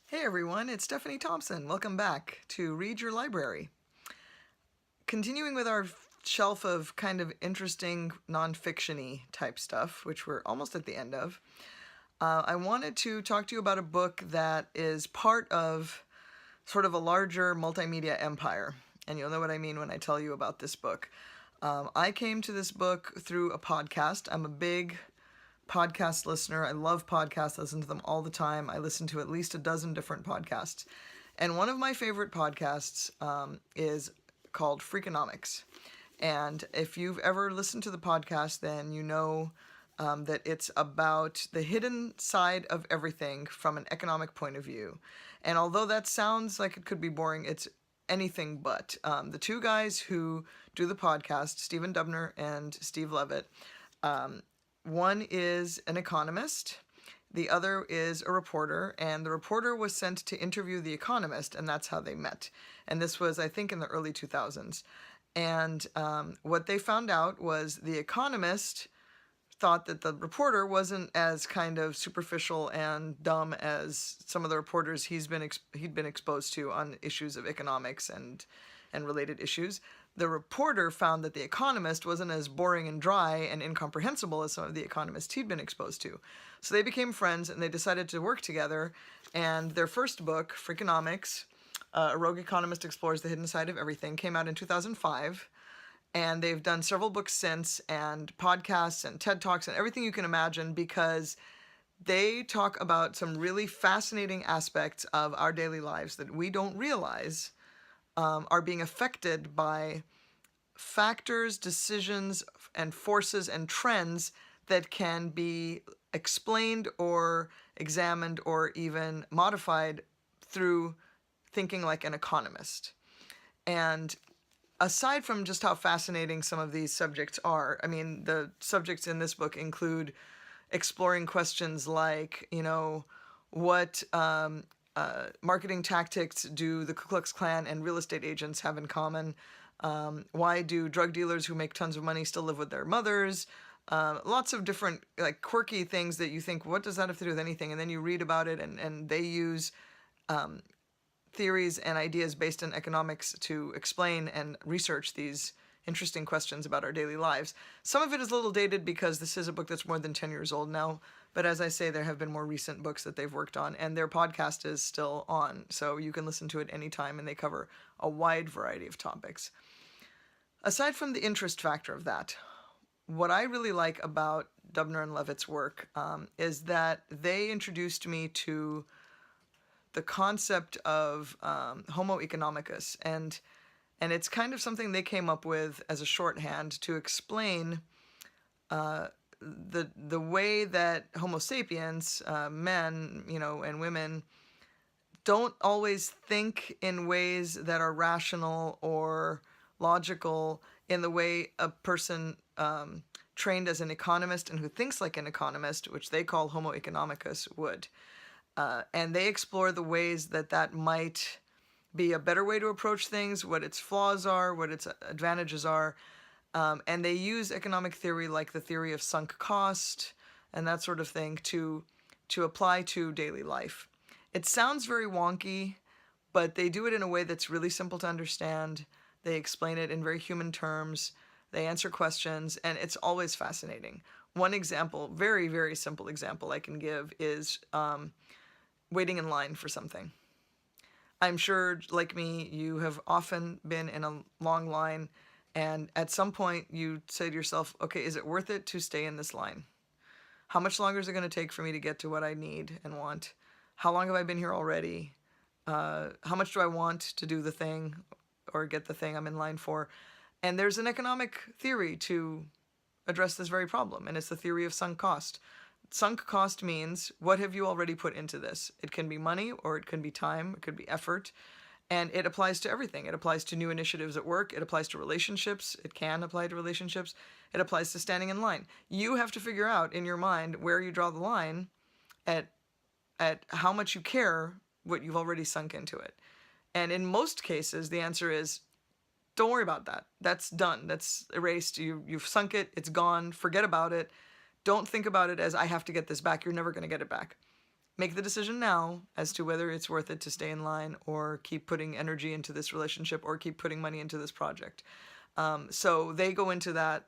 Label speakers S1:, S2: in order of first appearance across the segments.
S1: Hey everyone, it's Stephanie Thompson. Welcome back to Read Your Library. Continuing with our shelf of kind of interesting non-fiction-y type stuff, which we're almost at the end of, I wanted to talk to you about a book that is part of sort of a larger multimedia empire. And you'll know what I mean when I tell you about this book. I came to this book through a podcast. I'm a big podcast listener. I love podcasts. I listen to them all the time. I listen to at least a dozen different podcasts. And one of my favorite podcasts is called Freakonomics. And if you've ever listened to the podcast, then you know that it's about the hidden side of everything from an economic point of view. And although that sounds like it could be boring, it's anything but. The two guys who do the podcast, Stephen Dubner and Steve Levitt, one is an economist, the other is a reporter, and the reporter was sent to interview the economist, and that's how they met. And this was, I think, in the early 2000s. And what they found out was the economist thought that the reporter wasn't as kind of superficial and dumb as some of the reporters he'd been exposed to on issues of economics and related issues. The reporter found that the economist wasn't as boring and dry and incomprehensible as some of the economists he'd been exposed to. So they became friends and they decided to work together. And their first book, Freakonomics, A Rogue Economist Explores the Hidden Side of Everything, came out in 2005. And they've done several books since, and podcasts and TED Talks and everything you can imagine, because they talk about some really fascinating aspects of our daily lives that we don't realize are being affected by factors, decisions, and forces and trends that can be explained or examined or even modified through thinking like an economist. And aside from just how fascinating some of these subjects are, I mean, the subjects in this book include exploring questions like, what marketing tactics do the Ku Klux Klan and real estate agents have in common? Why do drug dealers who make tons of money still live with their mothers? Lots of different quirky things that you think, what does that have to do with anything? And then you read about it, and they use theories and ideas based in economics to explain and research these interesting questions about our daily lives. Some of it is a little dated because this is a book that's more than 10 years old now, but as I say, there have been more recent books that they've worked on, and their podcast is still on, so you can listen to it anytime, and they cover a wide variety of topics. Aside from the interest factor of that, what I really like about Dubner and Levitt's work is that they introduced me to the concept of Homo economicus, and it's kind of something they came up with as a shorthand to explain the way that Homo sapiens, men, and women, don't always think in ways that are rational or logical in the way a person trained as an economist and who thinks like an economist, which they call Homo economicus, would. And they explore the ways that might be a better way to approach things, what its flaws are, what its advantages are. And they use economic theory like the theory of sunk cost and that sort of thing to apply to daily life. It sounds very wonky, but they do it in a way that's really simple to understand. They explain it in very human terms. They answer questions, and it's always fascinating. One example, very, very simple example I can give is waiting in line for something. I'm sure, like me, you have often been in a long line, and at some point you say to yourself, okay, is it worth it to stay in this line? How much longer is it going to take for me to get to what I need and want? How long have I been here already? How much do I want to do the thing or get the thing I'm in line for? And there's an economic theory to address this very problem, and it's the theory of sunk cost. Sunk cost means, what have you already put into this? It can be money, or it can be time, it could be effort, and it applies to everything. It applies to new initiatives at work, it applies to relationships, it can apply to relationships, it applies to standing in line. You have to figure out in your mind where you draw the line at how much you care what you've already sunk into it. And in most cases, the answer is, don't worry about that. That's done. That's erased. You've sunk it. It's gone. Forget about it. Don't think about it as I have to get this back. You're never going to get it back. make the decision now as to whether it's worth it to stay in line or keep putting energy into this relationship or keep putting money into this project. So they go into that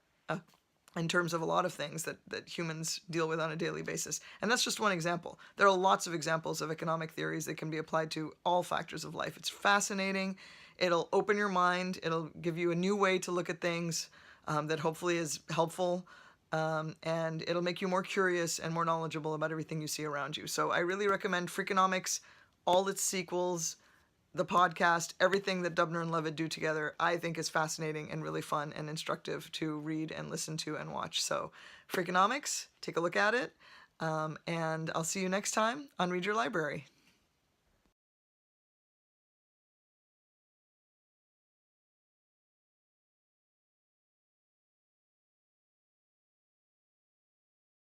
S1: in terms of a lot of things that humans deal with on a daily basis. And that's just one example. There are lots of examples of economic theories that can be applied to all factors of life. It's fascinating. It'll open your mind. It'll give you a new way to look at things that hopefully is helpful. And it'll make you more curious and more knowledgeable about everything you see around you. So I really recommend Freakonomics, all its sequels, the podcast, everything that Dubner and Levitt do together, I think is fascinating and really fun and instructive to read and listen to and watch. So Freakonomics, take a look at it. And I'll see you next time on Read Your Library.